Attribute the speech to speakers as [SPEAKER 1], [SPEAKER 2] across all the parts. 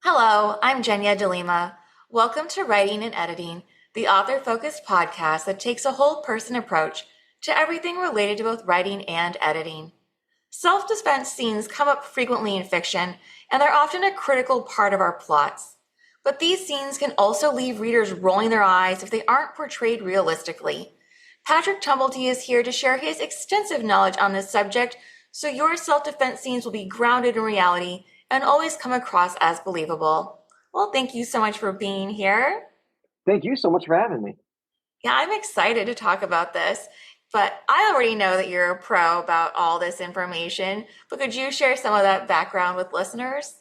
[SPEAKER 1] Hello, I'm Jenya DeLima. Welcome to Writing and Editing, the author-focused podcast that takes a whole person approach to everything related to both writing and editing. Self-defense scenes come up frequently in fiction, and they're often a critical part of our plots. But these scenes can also leave readers rolling their eyes if they aren't portrayed realistically. Patrick Tumblety is here to share his extensive knowledge on this subject, so your self-defense scenes will be grounded in reality and always come across as believable. Well, thank you so much for being here.
[SPEAKER 2] Thank you so much for having me.
[SPEAKER 1] Yeah, I'm excited to talk about this, but I already know that you're a pro about all this information, but could you share some of that background with listeners?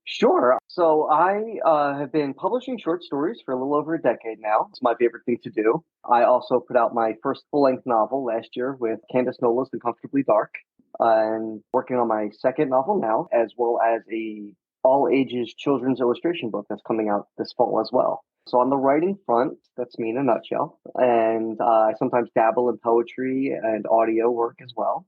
[SPEAKER 2] Sure. So I have been publishing short stories for a little over a decade now. It's my favorite thing to do. I also put out my first full-length novel last year with Candace Nola's The Comfortably Dark, and working on my second novel now, as well as a all-ages children's illustration book that's coming out this fall as well. So on the writing front, that's me in a nutshell. And I sometimes dabble in poetry and audio work as well.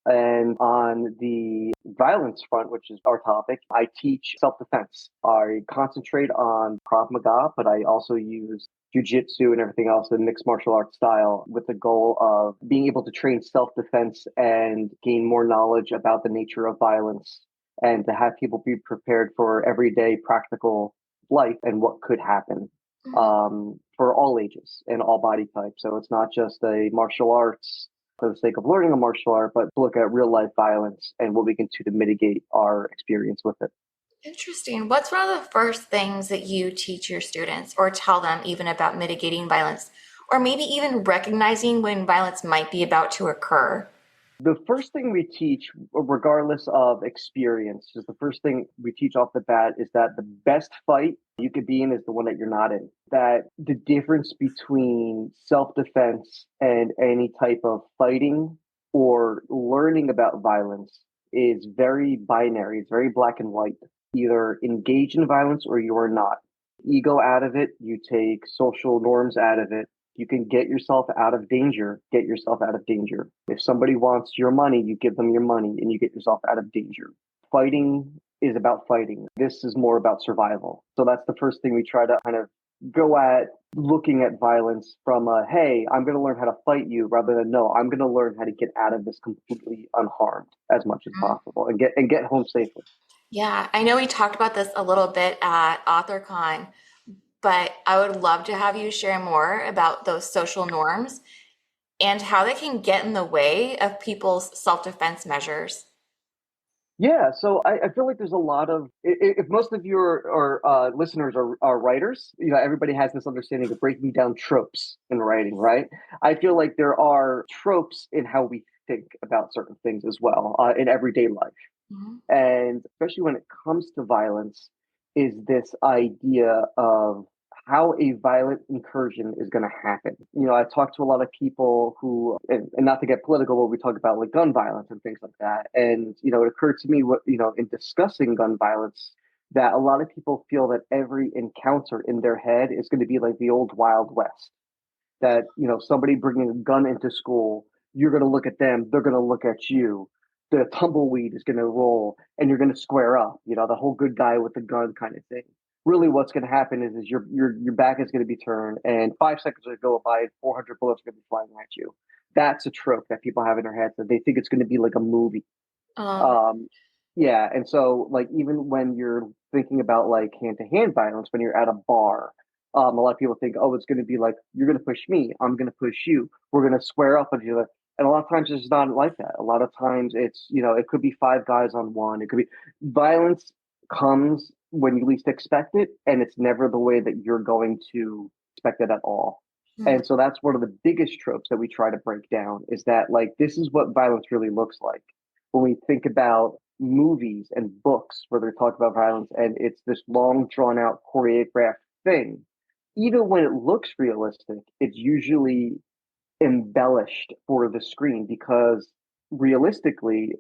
[SPEAKER 2] And on the violence front, which is our topic, I teach self-defense. I concentrate on Krav Maga, but I also use jujitsu and everything else in mixed martial arts style with the goal of being able to train self-defense and gain more knowledge about the nature of violence and to have people be prepared for everyday practical life and what could happen for all ages and all body types. So it's not just a martial arts for the sake of learning a martial art, but look at real life violence and what we can do to mitigate our experience with it.
[SPEAKER 1] Interesting. What's one of the first things that you teach your students or tell them even about mitigating violence, or maybe even recognizing when violence might be about to occur?
[SPEAKER 2] The first thing we teach, regardless of experience, is the first thing we teach off the bat is that the best fight you could be in is the one that you're not in. That the difference between self defense and any type of fighting or learning about violence is very binary. It's very black and white. Either engage in violence or you are not. Ego out of it, you take social norms out of it. You can get yourself out of danger, get yourself out of danger. If somebody wants your money, you give them your money and you get yourself out of danger. Fighting is about fighting. This is more about survival. So that's the first thing we try to kind of go at, looking at violence from a, hey, I'm going to learn how to fight you, rather than, no, I'm going to learn how to get out of this completely unharmed as much as possible and get home safely.
[SPEAKER 1] Yeah, I know we talked about this a little bit at AuthorCon, but I would love to have you share more about those social norms and how they can get in the way of people's self-defense measures.
[SPEAKER 2] Yeah, so I feel like there's a lot of if most of your listeners are writers, everybody has this understanding of breaking down tropes in writing, right? I feel like there are tropes in how we think about certain things as well in everyday life,
[SPEAKER 1] Mhm.
[SPEAKER 2] and especially when it comes to violence, is this idea of how a violent incursion is going to happen. I talk to a lot of people who, and not to get political, but we talk about like gun violence and things like that. And, it occurred to me in discussing gun violence, that a lot of people feel that every encounter in their head is going to be like the old Wild West. That, somebody bringing a gun into school, you're going to look at them, they're going to look at you. The tumbleweed is going to roll and you're going to square up, the whole good guy with the gun kind of thing. Really what's going to happen is your back is going to be turned and 5 seconds will go by and 400 bullets are going to be flying at you. That's a trope that people have in their heads, that they think it's going to be like a movie.
[SPEAKER 1] Um,
[SPEAKER 2] Um, yeah. And so like, even when you're thinking about like hand to hand violence, when you're at a bar, a lot of people think, oh, it's going to be like, you're going to push me, I'm going to push you, we're going to square up with each other. And a lot of times it's not like that. A lot of times it's, it could be five guys on one. It could be violence comes when you least expect it. And it's never the way that you're going to expect it at all.
[SPEAKER 1] hmm.
[SPEAKER 2] And so that's one of the biggest tropes that we try to break down, is that like, this is what violence really looks like. When we think about movies and books where they're talking about violence and it's this long drawn out choreographed thing, even when it looks realistic, it's usually embellished for the screen, because realistically,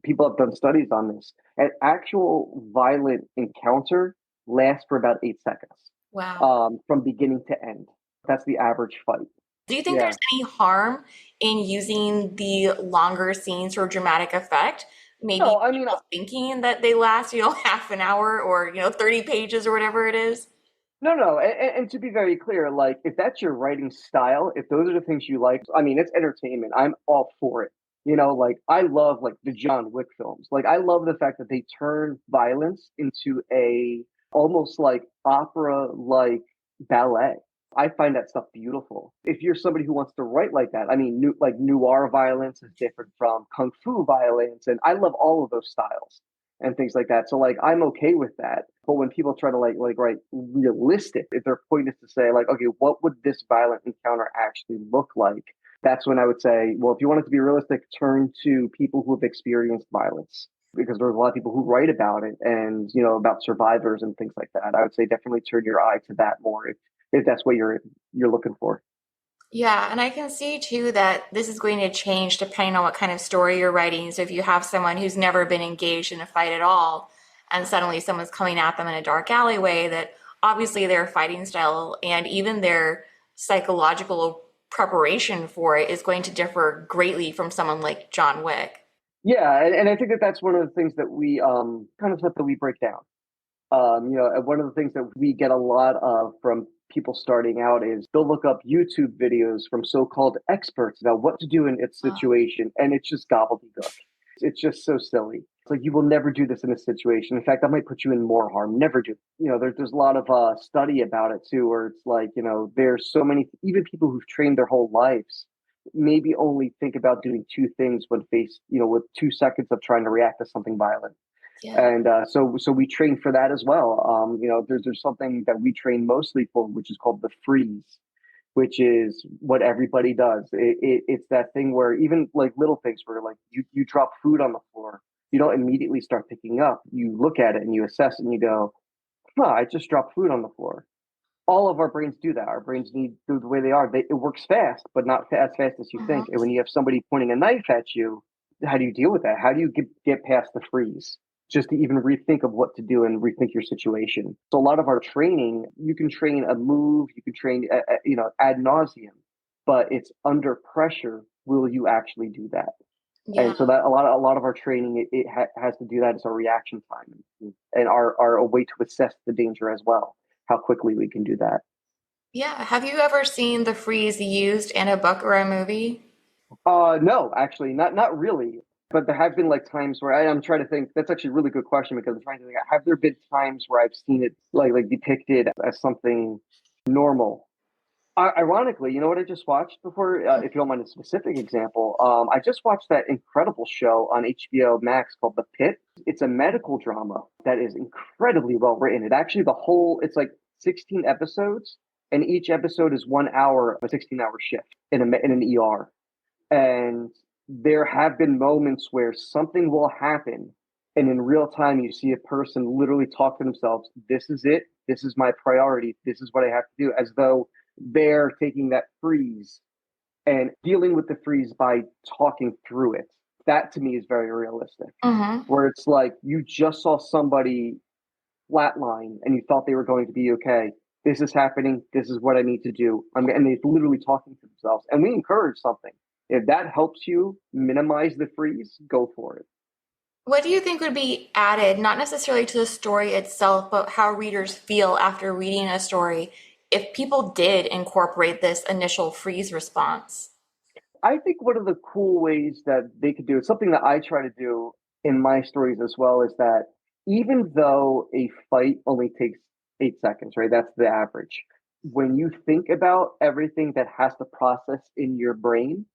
[SPEAKER 2] people have done studies on this. An actual violent encounter lasts for about 8 seconds,
[SPEAKER 1] Wow.
[SPEAKER 2] from beginning to end. That's the average fight.
[SPEAKER 1] Do you think
[SPEAKER 2] Yeah.
[SPEAKER 1] there's any harm in using the longer scenes for dramatic effect? maybe
[SPEAKER 2] No, I mean,
[SPEAKER 1] people thinking that they last, half an hour or, 30 pages or whatever it is.
[SPEAKER 2] no, no. And to be very clear, like if that's your writing style, if those are the things you like, I mean, it's entertainment. I'm all for it. Like I love like the John Wick films. Like I love the fact that they turn violence into a almost like opera like ballet. I find that stuff beautiful. If you're somebody who wants to write like that, I mean, like noir violence is different from kung fu violence, and I love all of those styles and things like that. So like I'm okay with that. But when people try to like write realistic, if their point is to say like, okay, what would this violent encounter actually look like? That's when I would say, well, if you want it to be realistic, turn to people who have experienced violence because there's a lot of people who write about it and about survivors and things like that. I would say definitely turn your eye to that more if that's what you're looking for.
[SPEAKER 1] Yeah, and I can see too that this is going to change depending on what kind of story you're writing. So if you have someone who's never been engaged in a fight at all, and suddenly someone's coming at them in a dark alleyway, that obviously their fighting style and even their psychological preparation for it is going to differ greatly from someone like John Wick.
[SPEAKER 2] Yeah, and I think that that's one of the things that we kind of stuff that we break down. One of the things that we get a lot of from people starting out is they'll look up YouTube videos from so-called experts about what to do in its
[SPEAKER 1] Oh,
[SPEAKER 2] situation, and it's just gobbledygook. It's just so silly. It's like you will never do this in a situation. In fact, that might put you in more harm. Never do. There's a lot of study about it too, where it's like there's so many even people who've trained their whole lives maybe only think about doing two things when faced with 2 seconds of trying to react to something violent
[SPEAKER 1] yeah.
[SPEAKER 2] and so we train for that as well. There's something that we train mostly for, which is called the freeze, which is what everybody does. It's that thing where even like little things where like you drop food on the floor, you don't immediately start picking up. You look at it and you assess and you go, "Huh, I just dropped food on the floor." All of our brains do that. Our brains need the way they are. It works fast, but not as fast as you think.
[SPEAKER 1] Mhm.
[SPEAKER 2] And when you have somebody pointing a knife at you, how do you deal with that? How do you get past the freeze? Just to even rethink of what to do and rethink your situation. So a lot of our training, you can train a move, you can train, ad nauseum, but it's under pressure. Will you actually do that?
[SPEAKER 1] Yeah.
[SPEAKER 2] And so that a lot of our training has to do that as our reaction time and our a way to assess the danger as well. How quickly we can do that.
[SPEAKER 1] Yeah. Have you ever seen the freeze used in a book or a movie?
[SPEAKER 2] No, actually, not really. But there have been like times where I'm trying to think. That's actually a really good question because I'm trying to think. Have there been times where I've seen it like depicted as something normal? Ironically, you know what I just watched before? If you don't mind a specific example, I just watched that incredible show on HBO Max called The Pit. It's a medical drama that is incredibly well written. It's like 16 episodes, and each episode is 1 hour of a 16-hour shift in an ER. And there have been moments where something will happen, and in real time, you see a person literally talk to themselves, "This is it. This is my priority. This is what I have to do," as though they're taking that freeze and dealing with the freeze by talking through it. That to me is very realistic,
[SPEAKER 1] Mm-hmm.
[SPEAKER 2] where it's like you just saw somebody flatline and you thought they were going to be okay. This is happening. This is what I need to do. And they're literally talking to themselves. And we encourage something. If that helps you minimize the freeze, go for it.
[SPEAKER 1] What do you think would be added, not necessarily to the story itself, but how readers feel after reading a story if people did incorporate this initial freeze response?
[SPEAKER 2] I think one of the cool ways that they could do it, something that I try to do in my stories as well, is that even though a fight only takes 8 seconds, right? That's the average. When you think about everything that has to process in your brain,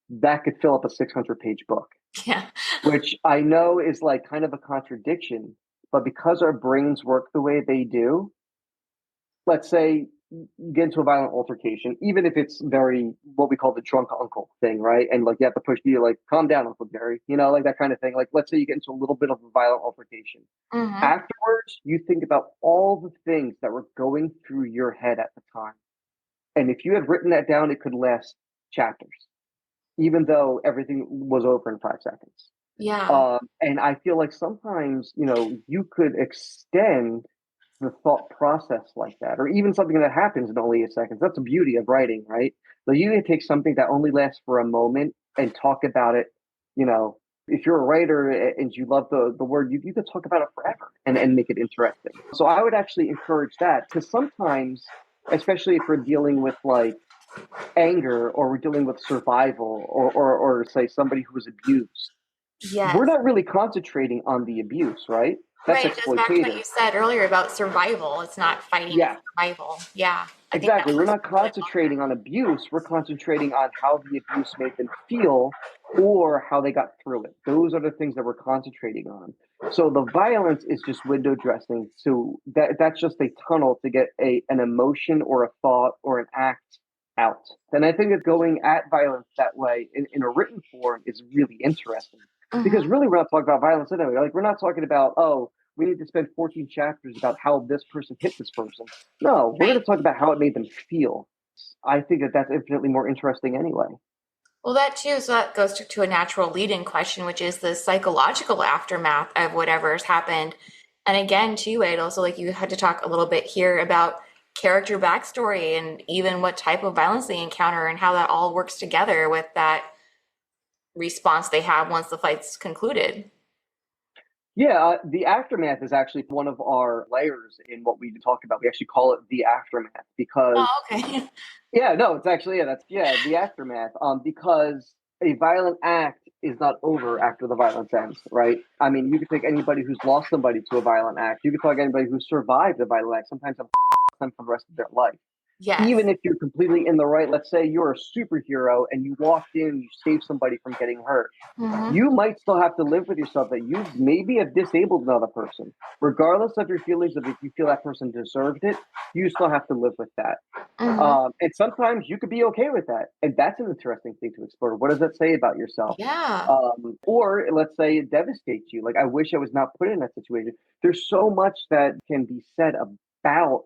[SPEAKER 2] that could fill up a 600-page book,
[SPEAKER 1] Yeah.
[SPEAKER 2] which I know is like kind of a contradiction, but because our brains work the way they do, let's say you get into a violent altercation, even if it's very what we call the drunk uncle thing, right? And like you have to push you like, calm down, Uncle Gary, like that kind of thing. Like let's say you get into a little bit of a violent altercation.
[SPEAKER 1] Mm-hmm.
[SPEAKER 2] Afterwards, you think about all the things that were going through your head at the time. And if you had written that down, it could last chapters, even though everything was over in 5 seconds.
[SPEAKER 1] Yeah.
[SPEAKER 2] And I feel like sometimes, you could extend the thought process like that, or even something that happens in only 8 seconds. That's the beauty of writing, right? So you can take something that only lasts for a moment and talk about it, you know, If you're a writer and you love the word, you could talk about it forever and make it interesting. So I would actually encourage that, because sometimes, especially if we're dealing with like anger, or we're dealing with survival, or say somebody who was abused, we're
[SPEAKER 1] Yes.
[SPEAKER 2] not really concentrating on the abuse, right? That's
[SPEAKER 1] Right. It goes back to what
[SPEAKER 2] exploitative.
[SPEAKER 1] you said earlier about survival. It's not fighting, it's
[SPEAKER 2] Yeah,
[SPEAKER 1] survival. Yeah. I think that
[SPEAKER 2] exactly. We're
[SPEAKER 1] was
[SPEAKER 2] not
[SPEAKER 1] really well said.
[SPEAKER 2] concentrating on abuse. We're concentrating on how the abuse made them feel, or how they got through it. Those are the things that we're concentrating on. So the violence is just window dressing. So that's just a tunnel to get an emotion or a thought or an act out. And I think that going at violence that way in a written form is really interesting, because
[SPEAKER 1] Mhm.
[SPEAKER 2] really we're not talking about violence anyway. Like, we're not talking about, oh, we need to spend 14 chapters about how this person hit this person. No, we're going
[SPEAKER 1] Right.
[SPEAKER 2] to talk about how it made them feel. I think that that's infinitely more interesting anyway.
[SPEAKER 1] Well, that too, so that goes to a natural lead-in question, which is the psychological aftermath of whatever's happened. And again, too, I'd also like you had to talk a little bit here about character backstory and even what type of violence they encounter and how that all works together with that response they have once the fight's concluded.
[SPEAKER 2] Yeah, the aftermath is actually one of our layers in what we talk about. We actually call it the aftermath because,
[SPEAKER 1] Oh, okay.
[SPEAKER 2] yeah, no, it's actually, yeah, that's, yeah, the aftermath. Because a violent act is not over after the violence ends, right? I mean, you could take anybody who's lost somebody to a violent act. You could talk anybody who survived a violent act. Sometimes them for the rest of their life.
[SPEAKER 1] Yes.
[SPEAKER 2] Even if you're completely in the right, let's say you're a superhero and you walked in, you saved somebody from getting hurt,
[SPEAKER 1] Hmm.
[SPEAKER 2] you might still have to live with yourself that you maybe have disabled another person. Regardless of your feelings of if you feel that person deserved it, you still have to live with that.
[SPEAKER 1] Hmm.
[SPEAKER 2] And sometimes you could be okay with that. And that's an interesting thing to explore. What does that say about yourself?
[SPEAKER 1] Yeah.
[SPEAKER 2] Or let's say it devastates you. Like, I wish I was not put in that situation. There's so much that can be said about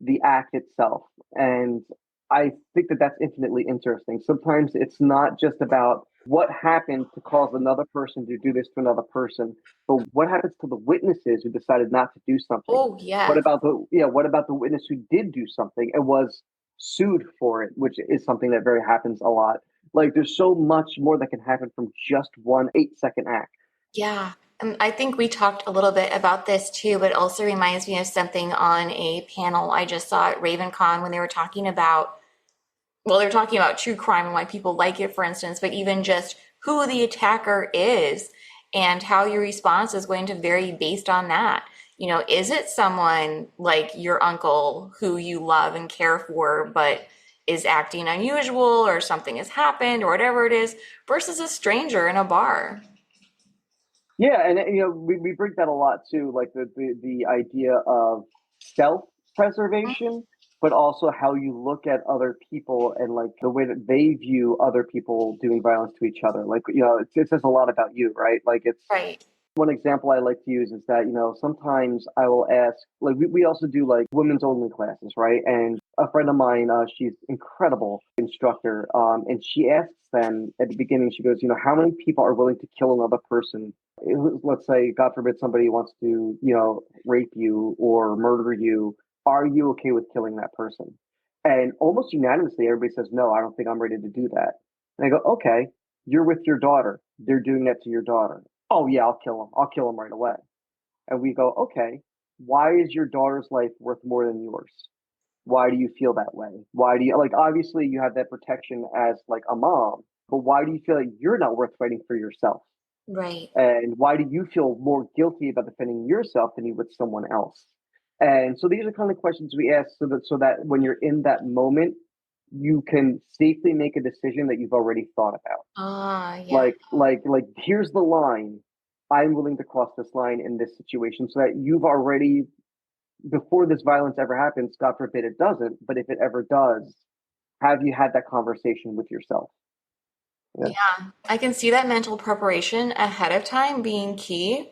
[SPEAKER 2] the act itself. And I think that that's infinitely interesting. Sometimes it's not just about what happened to cause another person to do this to another person, but what happens to the witnesses who decided not to do something?
[SPEAKER 1] Oh,
[SPEAKER 2] What
[SPEAKER 1] yes.
[SPEAKER 2] about what about the witness who did do something and was sued for it, which is something that very happens a lot. Like, there's so much more that can happen from just one 8-second act.
[SPEAKER 1] Yeah. And I think we talked a little bit about this too, but it also reminds me of something on a panel I just saw at RavenCon when they were talking about, well, they were talking about true crime and why people like it, for instance, but even just who the attacker is and how your response is going to vary based on that. You know, is it someone like your uncle who you love and care for, but is acting unusual or something has happened or whatever it is, versus a stranger in a bar?
[SPEAKER 2] Yeah, and we bring that a lot too, like the idea of self preservation, but also how you look at other people and like the way that they view other people doing violence to each other. Like, it says a lot about you, right? Like, it's
[SPEAKER 1] Right.
[SPEAKER 2] one example I like to use is that, sometimes I will ask, like, we also do like women's only classes, right? And a friend of mine, she's incredible instructor. And she asks them at the beginning, she goes, how many people are willing to kill another person? Let's say, God forbid, somebody wants to, rape you or murder you. Are you okay with killing that person? And almost unanimously, everybody says, no, I don't think I'm ready to do that. And I go, okay, you're with your daughter. They're doing that to your daughter. Oh yeah, I'll kill him. I'll kill him right away. And we go, okay, why is your daughter's life worth more than yours? Why do you feel that way? Why do you, like, obviously you have that protection as like a mom, but why do you feel like you're not worth fighting for yourself?
[SPEAKER 1] Right.
[SPEAKER 2] And why do you feel more guilty about defending yourself than you would someone else? And so these are kind of questions we ask so that when you're in that moment, you can safely make a decision that you've already thought about.
[SPEAKER 1] Ah, yeah.
[SPEAKER 2] Like, here's the line. I'm willing to cross this line in this situation, so that you've already, before this violence ever happens, God forbid it doesn't, but if it ever does, have you had that conversation with yourself? Yeah.
[SPEAKER 1] Yeah. I can see that mental preparation ahead of time being key.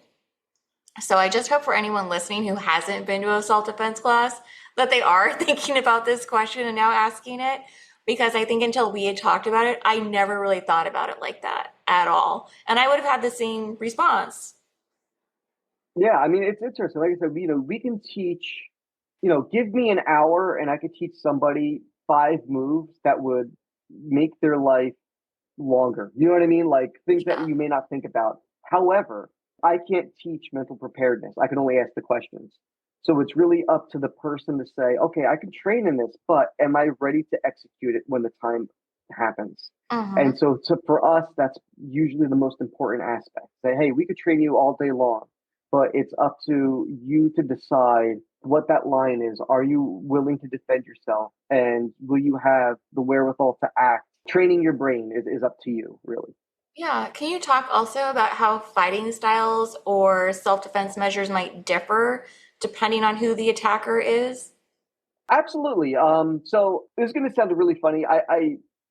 [SPEAKER 1] So I just hope for anyone listening who hasn't been to a self-defense class that they are thinking about this question and now asking it. Because I think until we had talked about it, I never really thought about it like that at all. And I would have had the same response.
[SPEAKER 2] Yeah, I mean, it's interesting. Like I said, we can teach, give me an hour and I could teach somebody 5 moves that would make their life longer. You know what I mean? Like, things that
[SPEAKER 1] Yeah.
[SPEAKER 2] you may not think about. However, I can't teach mental preparedness. I can only ask the questions. So it's really up to the person to say, okay, I can train in this, but am I ready to execute it when the time happens?
[SPEAKER 1] Mm-hmm.
[SPEAKER 2] And so for us, that's usually the most important aspect. Say, hey, we could train you all day long, but it's up to you to decide what that line is. Are you willing to defend yourself? And will you have the wherewithal to act? Training your brain is up to you, really.
[SPEAKER 1] Yeah. Can you talk also about how fighting styles or self-defense measures might differ depending on who the attacker is?
[SPEAKER 2] Absolutely. So this is going to sound really funny.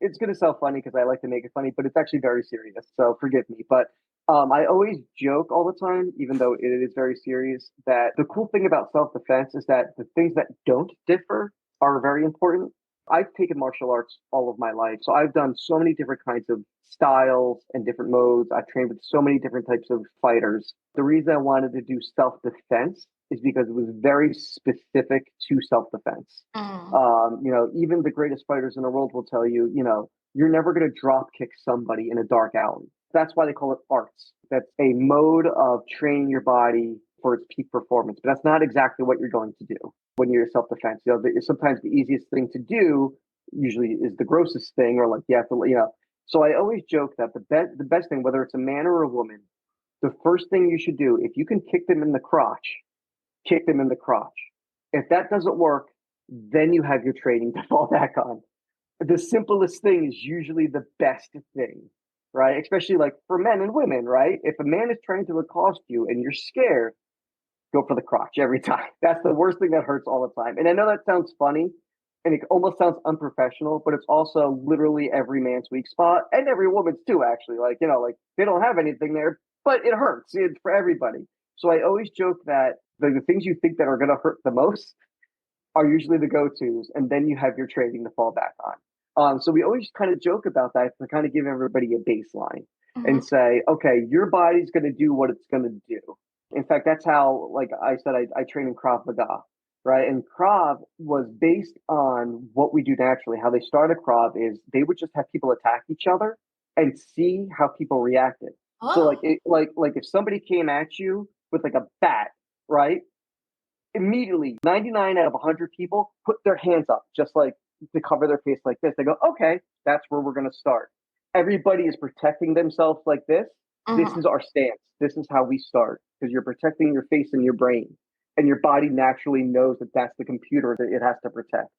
[SPEAKER 2] It's going to sound funny because I like to make it funny, but it's actually very serious. So forgive me. But I always joke all the time, even though it is very serious, that the cool thing about self-defense is that the things that don't differ are very important. I've taken martial arts all of my life, so I've done so many different kinds of styles and different modes. I've trained with so many different types of fighters. The reason I wanted to do self-defense is because it was very specific to self-defense.
[SPEAKER 1] Mm.
[SPEAKER 2] Even the greatest fighters in the world will tell you, you're never going to drop kick somebody in a dark alley. That's why they call it arts. That's a mode of training your body for its peak performance. But that's not exactly what you're going to do when you're self-defense. Sometimes the easiest thing to do usually is the grossest thing, or like you have to. So I always joke that the best thing, whether it's a man or a woman, the first thing you should do, if you can kick them in the crotch, kick them in the crotch. If that doesn't work, then you have your training to fall back on. The simplest thing is usually the best thing, right? Especially like for men and women, right? If a man is trying to accost you and you're scared, go for the crotch every time. That's the worst thing that hurts all the time. And I know that sounds funny and it almost sounds unprofessional, but it's also literally every man's weak spot and every woman's too, actually. Like they don't have anything there, but it hurts. It's for everybody. So I always joke that the things you think that are going to hurt the most are usually the go-tos, and then you have your training to fall back on. So we always kind of joke about that to kind of give everybody a baseline
[SPEAKER 1] Hmm.
[SPEAKER 2] and say, okay, your body's going to do what it's going to do. In fact, that's how, like I said, I train in Krav Maga, right? And Krav was based on what we do naturally. How they started Krav is they would just have people attack each other and see how people reacted. So
[SPEAKER 1] Oh.
[SPEAKER 2] like if somebody came at you with like a bat, right? Immediately 99 out of 100 people put their hands up just like to cover their face like this. They go, okay, that's where we're going to start. Everybody is protecting themselves like this. This
[SPEAKER 1] Hmm.
[SPEAKER 2] is our stance. This is how we start because you're protecting your face and your brain, and your body naturally knows that that's the computer that it has to protect.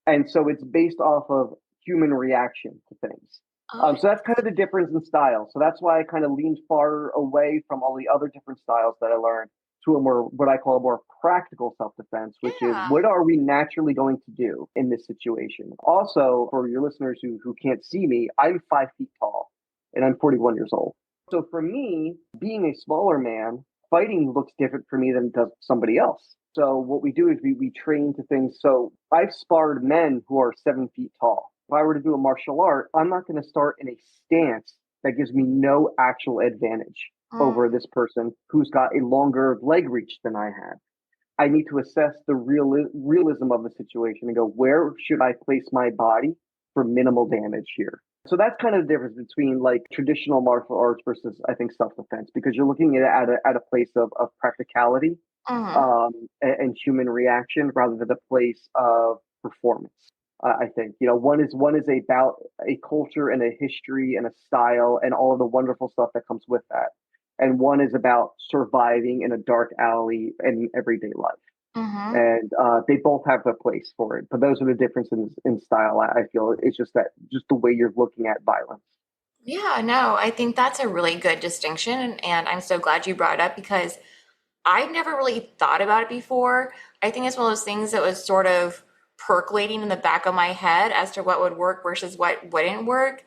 [SPEAKER 2] And so it's based off of human reaction to things.
[SPEAKER 1] Oh.
[SPEAKER 2] So that's kind of the difference in style. So that's why I kind of leaned far away from all the other different styles that I learned to a more, what I call a more practical self defense, which is
[SPEAKER 1] Yeah.
[SPEAKER 2] what are we naturally going to do in this situation? Also, for your listeners who can't see me, I'm 5 feet tall and I'm 41 years old. So for me, being a smaller man, fighting looks different for me than it does somebody else. So what we do is we train to things. So I've sparred men who are 7 feet tall. If I were to do a martial art, I'm not going to start in a stance that gives me no actual advantage
[SPEAKER 1] Mm.
[SPEAKER 2] over this person who's got a longer leg reach than I have. I need to assess the realism of the situation and go, where should I place my body for minimal damage here? So that's kind of the difference between like traditional martial arts versus, I think, self defense, because you're looking at a place of practicality
[SPEAKER 1] Hmm.
[SPEAKER 2] um, and human reaction rather than a place of performance. I think one is about a culture and a history and a style and all of the wonderful stuff that comes with that, and one is about surviving in a dark alley in everyday life.
[SPEAKER 1] Hmm.
[SPEAKER 2] And they both have their place for it, but those are the differences in style. I feel it's just the way you're looking at violence.
[SPEAKER 1] Yeah, no, I think that's a really good distinction. And I'm so glad you brought it up because I've never really thought about it before. I think it's one of those things that was sort of percolating in the back of my head as to what would work versus what wouldn't work.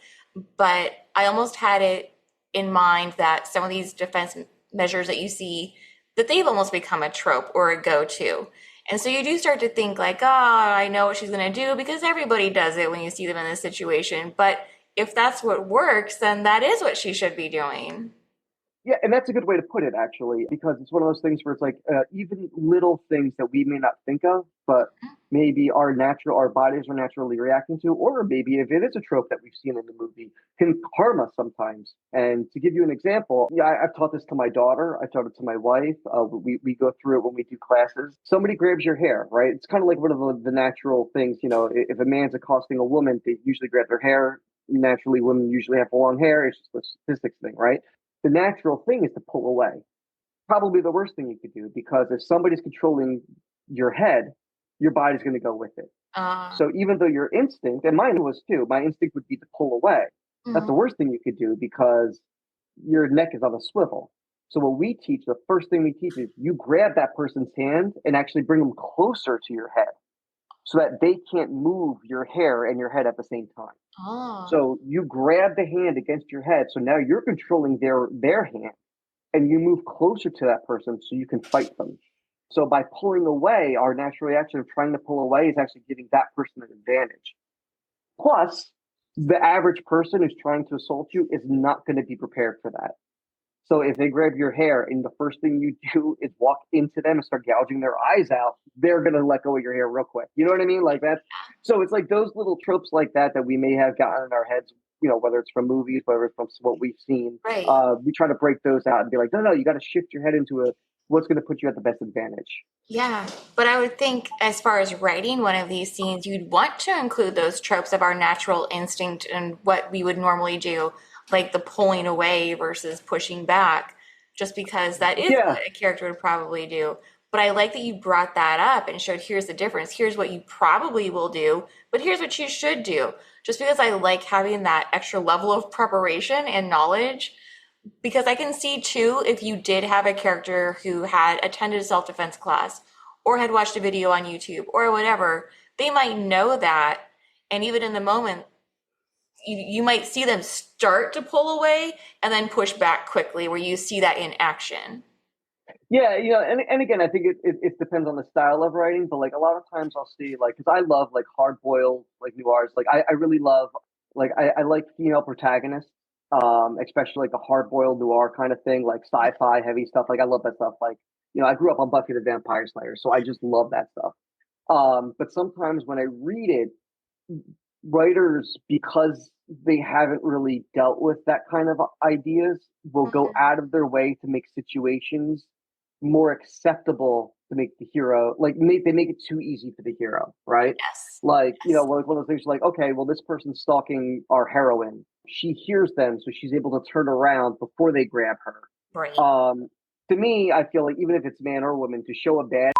[SPEAKER 1] But I almost had it in mind that some of these defense measures that you see, that they've almost become a trope or a go-to. And so you do start to think like, oh, I know what she's going to do because everybody does it when you see them in this situation. But if that's what works, then that is what she should be doing.
[SPEAKER 2] Yeah, and that's a good way to put it, actually, because it's one of those things where it's like even little things that we may not think of, but maybe our bodies are naturally reacting to, or maybe if it is a trope that we've seen in the movie, can harm us sometimes. And to give you an example, yeah, I've taught this to my daughter. I taught it to my wife. We go through it when we do classes. Somebody grabs your hair, right? It's kind of like one of the natural things. If a man's accosting a woman, they usually grab their hair. Naturally, women usually have long hair. It's just a statistics thing, right? The natural thing is to pull away. Probably the worst thing you could do, because if somebody's controlling your head, your body's going to go with it.
[SPEAKER 1] Uh,
[SPEAKER 2] So even though your instinct, and mine was too, my instinct would be to pull away. That's
[SPEAKER 1] mhm.
[SPEAKER 2] the worst thing you could do, because your neck is on a swivel. So what we teach, the first thing we teach is you grab that person's hand and actually bring them closer to your head so that they can't move your hair and your head at the same time.
[SPEAKER 1] Oh,
[SPEAKER 2] So you grab the hand against your head. So now you're controlling their hand, and you move closer to that person so you can fight them. So by pulling away, our natural reaction of trying to pull away is actually giving that person an advantage. Plus, the average person who's trying to assault you is not going to be prepared for that. So if they grab your hair and the first thing you do is walk into them and start gouging their eyes out, they're going to let go of your hair real quick. You know what I mean? Like that. So it's like those little tropes like that we may have gotten in our heads, whether it's from movies, whether it's from what we've seen.
[SPEAKER 1] right.
[SPEAKER 2] We try to break those out and be like, no, you got to shift your head into what's going to put you at the best advantage.
[SPEAKER 1] Yeah, but I would think as far as writing one of these scenes, you'd want to include those tropes of our natural instinct and what we would normally do, like the pulling away versus pushing back, just because that is
[SPEAKER 2] Yeah,
[SPEAKER 1] what a character would probably do. But I like that you brought that up and showed here's the difference. Here's what you probably will do, but here's what you should do. Just because I like having that extra level of preparation and knowledge, because I can see too, if you did have a character who had attended a self-defense class or had watched a video on YouTube or whatever, they might know that. And even in the moment, you might see them start to pull away and then push back quickly, where you see that in action.
[SPEAKER 2] yeah, and again, I think it depends on the style of writing, but like a lot of times I'll see, like, because I love like hard boiled like noirs, like I really love, like I like female protagonists, especially like a hard boiled noir kind of thing, like sci-fi heavy stuff. Like I love that stuff. Like I grew up on Buffy the Vampire Slayer, so I just love that stuff. But sometimes when I read it, writers, because they haven't really dealt with that kind of ideas, will go
[SPEAKER 1] Mhm.
[SPEAKER 2] out of their way to make situations more acceptable to make the hero, like they make it too easy for the hero, right?
[SPEAKER 1] Yes.
[SPEAKER 2] Like,
[SPEAKER 1] Yes.
[SPEAKER 2] like one of those things like, okay, well, this person's stalking our heroine. She hears them, so she's able to turn around before they grab her.
[SPEAKER 1] Right.
[SPEAKER 2] To me, I feel like even if it's man or woman, to show a bad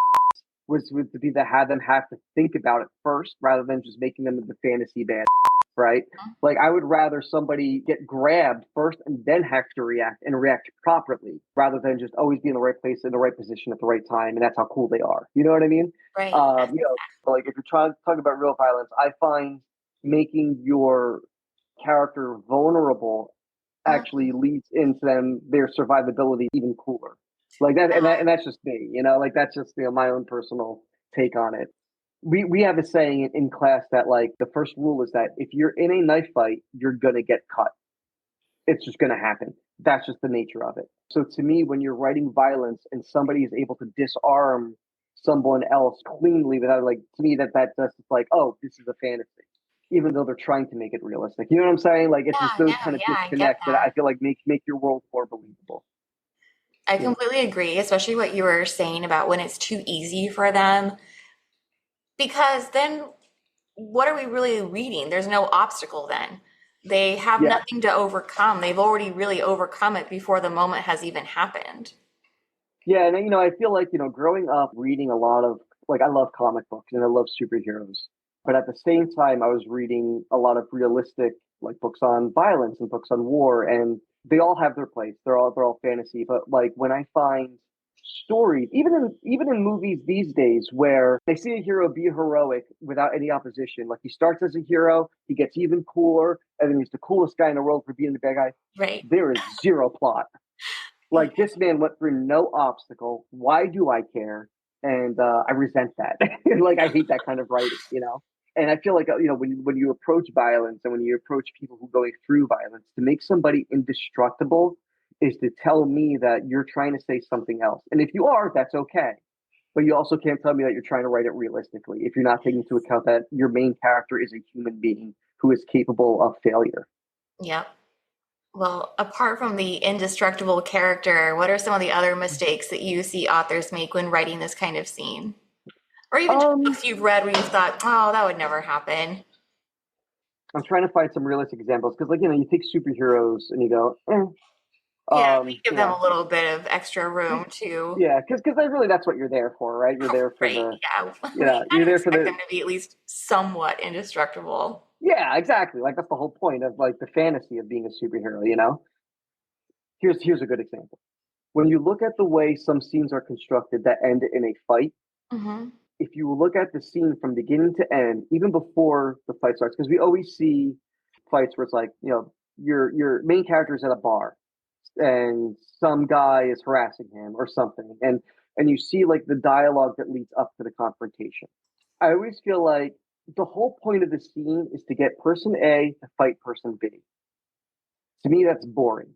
[SPEAKER 2] would to be to have them have to think about it first rather than just making them the fantasy bad, right? Like I would rather somebody get grabbed first and then have to react and react properly rather than just always be in the right place in the right position at the right time, and that's how cool they are. You know what I mean?
[SPEAKER 1] Right. Yes.
[SPEAKER 2] Like if you're trying to talk about real violence, I find making your character vulnerable
[SPEAKER 1] Mhm.
[SPEAKER 2] actually leads into their survivability even cooler. Like that, and that's just me, like that's just my own personal take on it. We have a saying in class that like the first rule is that if you're in a knife fight, you're gonna get cut. It's just gonna happen. That's just the nature of it. So to me, when you're writing violence and somebody is able to disarm someone else cleanly without like to me that's just like, oh, this is a fantasy. Even though they're trying to make it realistic. You know what I'm saying? Like it's just
[SPEAKER 1] Yeah,
[SPEAKER 2] those
[SPEAKER 1] no,
[SPEAKER 2] kind of
[SPEAKER 1] yeah, I get
[SPEAKER 2] disconnects that I
[SPEAKER 1] that.
[SPEAKER 2] feel like make your world more believable.
[SPEAKER 1] I
[SPEAKER 2] Yeah.
[SPEAKER 1] completely agree, especially what you were saying about when it's too easy for them, because then what are we really reading? There's no obstacle then. They have
[SPEAKER 2] Yeah.
[SPEAKER 1] nothing to overcome. They've already really overcome it before the moment has even happened.
[SPEAKER 2] Yeah, and I feel like, growing up reading a lot of like I love comic books and I love superheroes. But at the same time I was reading a lot of realistic like books on violence and books on war, and they all have their place. They're all fantasy, but like when I find stories, even in movies these days where they see a hero be heroic without any opposition, like he starts as a hero, he gets even cooler, and then he's the coolest guy in the world for being the bad guy.
[SPEAKER 1] Right.
[SPEAKER 2] There is zero plot.
[SPEAKER 1] Yeah.
[SPEAKER 2] Like this man went through no obstacle. Why do I care? And I resent that. Like I hate that kind of writing. And I feel like when you approach violence and when you approach people who are going through violence, to make somebody indestructible is to tell me that you're trying to say something else. And if you are, that's okay. but you also can't tell me that you're trying to write it realistically if you're not taking into account that your main character is a human being who is capable of failure.
[SPEAKER 1] Yep. Well, apart from the indestructible character, what are some of the other mistakes that you see authors make when writing this kind of scene? Or even just
[SPEAKER 2] Um,
[SPEAKER 1] books you've read where you thought, oh, that would never happen.
[SPEAKER 2] I'm trying to find some realistic examples because, like, you take superheroes and you go,
[SPEAKER 1] Yeah, we give
[SPEAKER 2] you
[SPEAKER 1] them
[SPEAKER 2] know,
[SPEAKER 1] a little bit of extra room to,
[SPEAKER 2] yeah, because really that's what you're there for, right? You're there for
[SPEAKER 1] right?
[SPEAKER 2] the,
[SPEAKER 1] Yeah, we
[SPEAKER 2] yeah, you're
[SPEAKER 1] kind of
[SPEAKER 2] there for
[SPEAKER 1] expect them
[SPEAKER 2] the,
[SPEAKER 1] to be at least somewhat indestructible.
[SPEAKER 2] yeah, exactly. Like that's the whole point of like the fantasy of being a superhero. Here's a good example. When you look at the way some scenes are constructed that end in a fight,
[SPEAKER 1] Hmm.
[SPEAKER 2] if you look at the scene from beginning to end, even before the fight starts, because we always see fights where it's like, your main character is at a bar and some guy is harassing him or something, and you see like the dialogue that leads up to the confrontation. I always feel like the whole point of the scene is to get person A to fight person B. To me, that's boring.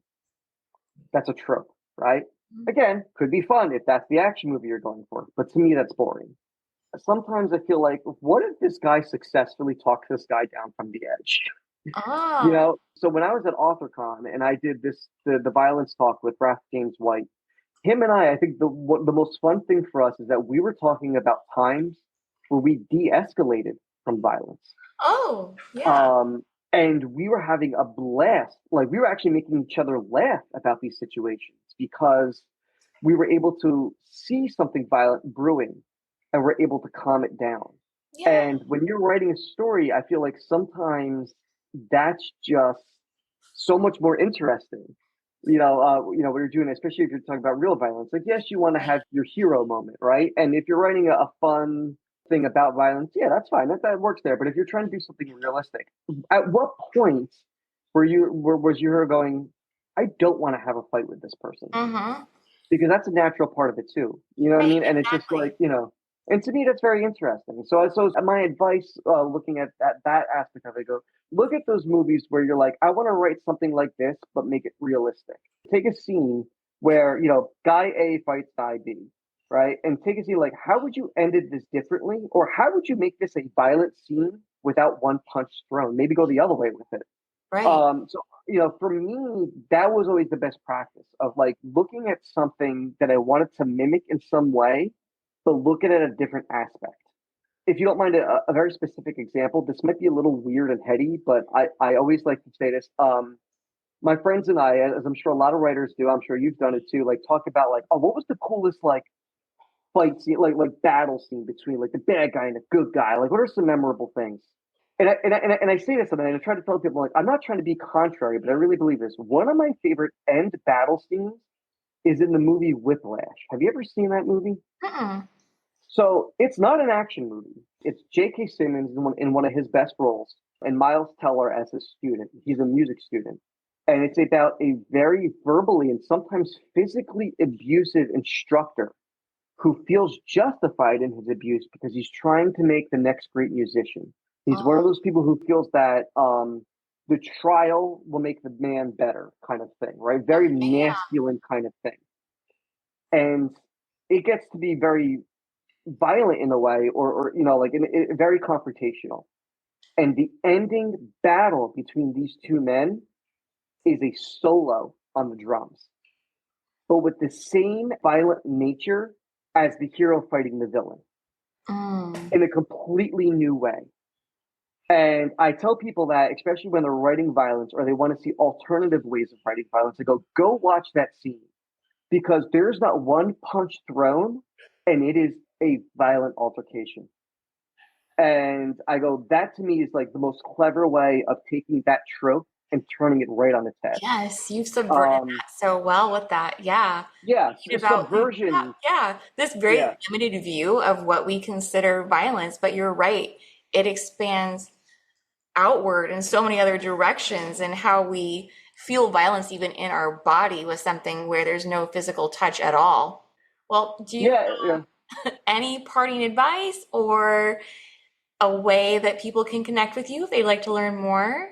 [SPEAKER 2] That's a trope, right? Again, could be fun if that's the action movie you're going for, but to me, that's boring. Sometimes I feel like, what if this guy successfully talks this guy down from the edge?
[SPEAKER 1] Oh,
[SPEAKER 2] So when I was at AuthorCon and I did the violence talk with Raph James White, him and I think the most fun thing for us is that we were talking about times where we de-escalated from violence.
[SPEAKER 1] oh, yeah,
[SPEAKER 2] Um, and we were having a blast. Like we were actually making each other laugh about these situations because we were able to see something violent brewing and we're able to calm it down.
[SPEAKER 1] yeah,
[SPEAKER 2] And when you're writing a story, I feel like sometimes that's just so much more interesting. What you're doing, especially if you're talking about real violence. Like, yes, you want to
[SPEAKER 1] right,
[SPEAKER 2] have your hero moment, right? And if you're writing a fun thing about violence, yeah, that's fine. That works there. But if you're trying to do something realistic, at what point was your hero going, I don't want to have a fight with this person?
[SPEAKER 1] mm-hmm,
[SPEAKER 2] Because that's a natural part of it too. You know what I
[SPEAKER 1] right,
[SPEAKER 2] mean? And it's just like,
[SPEAKER 1] exactly.
[SPEAKER 2] and to me, that's very interesting. So my advice, looking at that aspect of it, go look at those movies where you're like, I want to write something like this, but make it realistic. Take a scene where guy A fights guy B, right? And take a scene like, how would you ended this differently, or how would you make this a violent scene without one punch thrown? Maybe go the other way with it.
[SPEAKER 1] Right.
[SPEAKER 2] So for me, that was always the best practice of like looking at something that I wanted to mimic in some way, but look at it at a different aspect. If you don't mind a very specific example, this might be a little weird and heady, but I always like to say this. My friends and I, as I'm sure a lot of writers do, I'm sure you've done it too, like talk about like, oh, what was the coolest like fight scene, like battle scene between like the bad guy and the good guy? Like, what are some memorable things? And I say this and I try to tell people like I'm not trying to be contrary, but I really believe this. One of my favorite end battle scenes is in the movie Whiplash. Have you ever seen that movie?
[SPEAKER 1] Mm-mm.
[SPEAKER 2] So it's not an action movie. It's J.K. Simmons in one of his best roles, and Miles Teller as a student. He's a music student, and it's about a very verbally and sometimes physically abusive instructor who feels justified in his abuse because he's trying to make the next great musician. He's one of
[SPEAKER 1] Oh,
[SPEAKER 2] those people who feels that the trial will make the man better, kind of thing, right? Very
[SPEAKER 1] okay, yeah.
[SPEAKER 2] masculine kind of thing. And it gets to be very violent in a way, or like very confrontational. And the ending battle between these two men is a solo on the drums, but with the same violent nature as the hero fighting the villain
[SPEAKER 1] Mm.
[SPEAKER 2] in a completely new way. And I tell people that, especially when they're writing violence or they want to see alternative ways of writing violence, I go watch that scene because there's not one punch thrown and it is a violent altercation. And I go, that to me is like the most clever way of taking that trope and turning it right on its head.
[SPEAKER 1] Yes, you've subverted
[SPEAKER 2] Um,
[SPEAKER 1] that so well with that. Yeah.
[SPEAKER 2] yeah,
[SPEAKER 1] Thinking about
[SPEAKER 2] subversion.
[SPEAKER 1] yeah, this very
[SPEAKER 2] Yeah,
[SPEAKER 1] limited view of what we consider violence, but you're right. It expands outward in so many other directions, and how we feel violence even in our body with something where there's no physical touch at all. Well, do you
[SPEAKER 2] yeah, yeah.
[SPEAKER 1] have any parting advice or a way that people can connect with you if they'd like to learn more?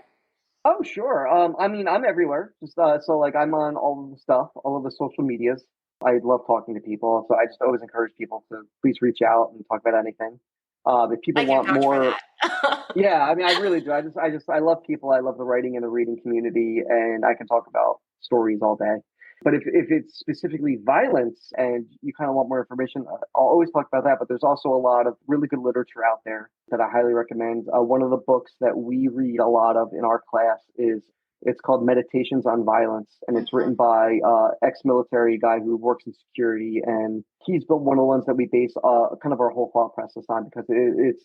[SPEAKER 2] Oh, sure. I mean, I'm everywhere. Just so like I'm on all of the stuff, all of the social medias. I love talking to people, so I just always encourage people to please reach out and talk about anything. If people
[SPEAKER 1] I can
[SPEAKER 2] want
[SPEAKER 1] vouch for
[SPEAKER 2] more,
[SPEAKER 1] that.
[SPEAKER 2] yeah, I mean, I really do. I love people. I love the writing and the reading community, and I can talk about stories all day. But if it's specifically violence and you kind of want more information, I'll always talk about that. But there's also a lot of really good literature out there that I highly recommend. One of the books that we read a lot of in our class is it's called Meditations on Violence, and it's written by ex-military guy who works in security, and he's built one of the ones that we base kind of our whole thought process on because it's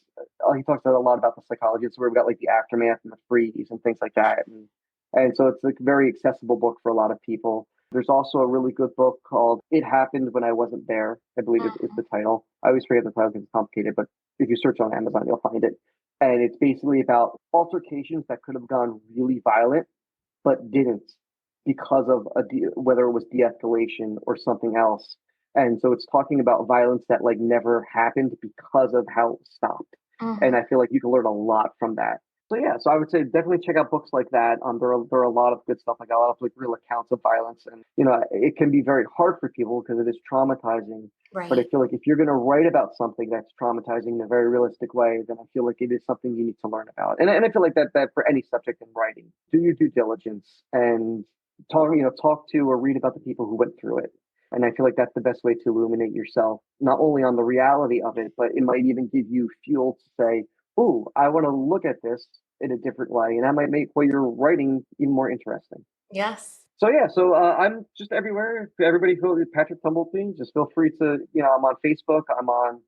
[SPEAKER 2] he talks a lot about the psychology. It's where we've got like the aftermath and the freeze and things like that, and so it's like a very accessible book for a lot of people. There's also a really good book called It Happened When I Wasn't There, I believe is the title. I always forget the title because it's complicated, but if you search on Amazon, you'll find it. And it's basically about altercations that could have gone really violent but didn't because of whether it was de-escalation or something else. And so it's talking about violence that like never happened because of how it stopped. And
[SPEAKER 1] Mhm.
[SPEAKER 2] I feel like you can learn a lot from that. So yeah, so I would say definitely check out books like that. There are a lot of good stuff, like a lot of like real accounts of violence, and it can be very hard for people because it is traumatizing. But I
[SPEAKER 1] Right.
[SPEAKER 2] feel like if you're going to write about something that's traumatizing in a very realistic way, then I feel like it is something you need to learn about. And I feel like that for any subject in writing, do your due diligence and talk to or read about the people who went through it. And I feel like that's the best way to illuminate yourself, not only on the reality of it, but it might even give you fuel to say, "Ooh, I want to look at this in a different way," and that might make what you're writing even more interesting.
[SPEAKER 1] Yes.
[SPEAKER 2] So yeah, so I'm just everywhere. Everybody who Patrick Tumblety, just feel free to, I'm on Facebook, I'm on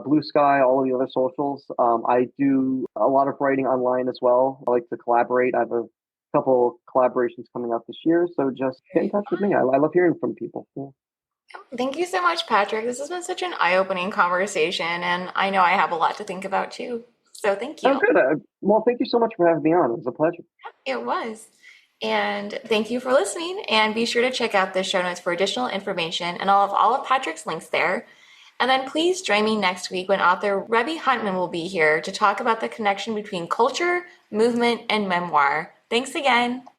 [SPEAKER 2] Blue Sky, all of the other socials. I do a lot of writing online as well. I like to collaborate. I have a couple collaborations coming up this year, so just get in
[SPEAKER 1] Very
[SPEAKER 2] touch with me.
[SPEAKER 1] fun.
[SPEAKER 2] I love hearing from people. Yeah.
[SPEAKER 1] Thank you so much, Patrick. This has been such an eye-opening conversation, and I know I have a lot to think about too. So thank
[SPEAKER 2] Oh,
[SPEAKER 1] you.
[SPEAKER 2] good. Well, thank you so much for having me on. It was a pleasure.
[SPEAKER 1] It was. And thank you for listening. And be sure to check out the show notes for additional information, and I'll have all of Patrick's links there. And then please join me next week when author Rebby Huntman will be here to talk about the connection between culture, movement, and memoir. Thanks again.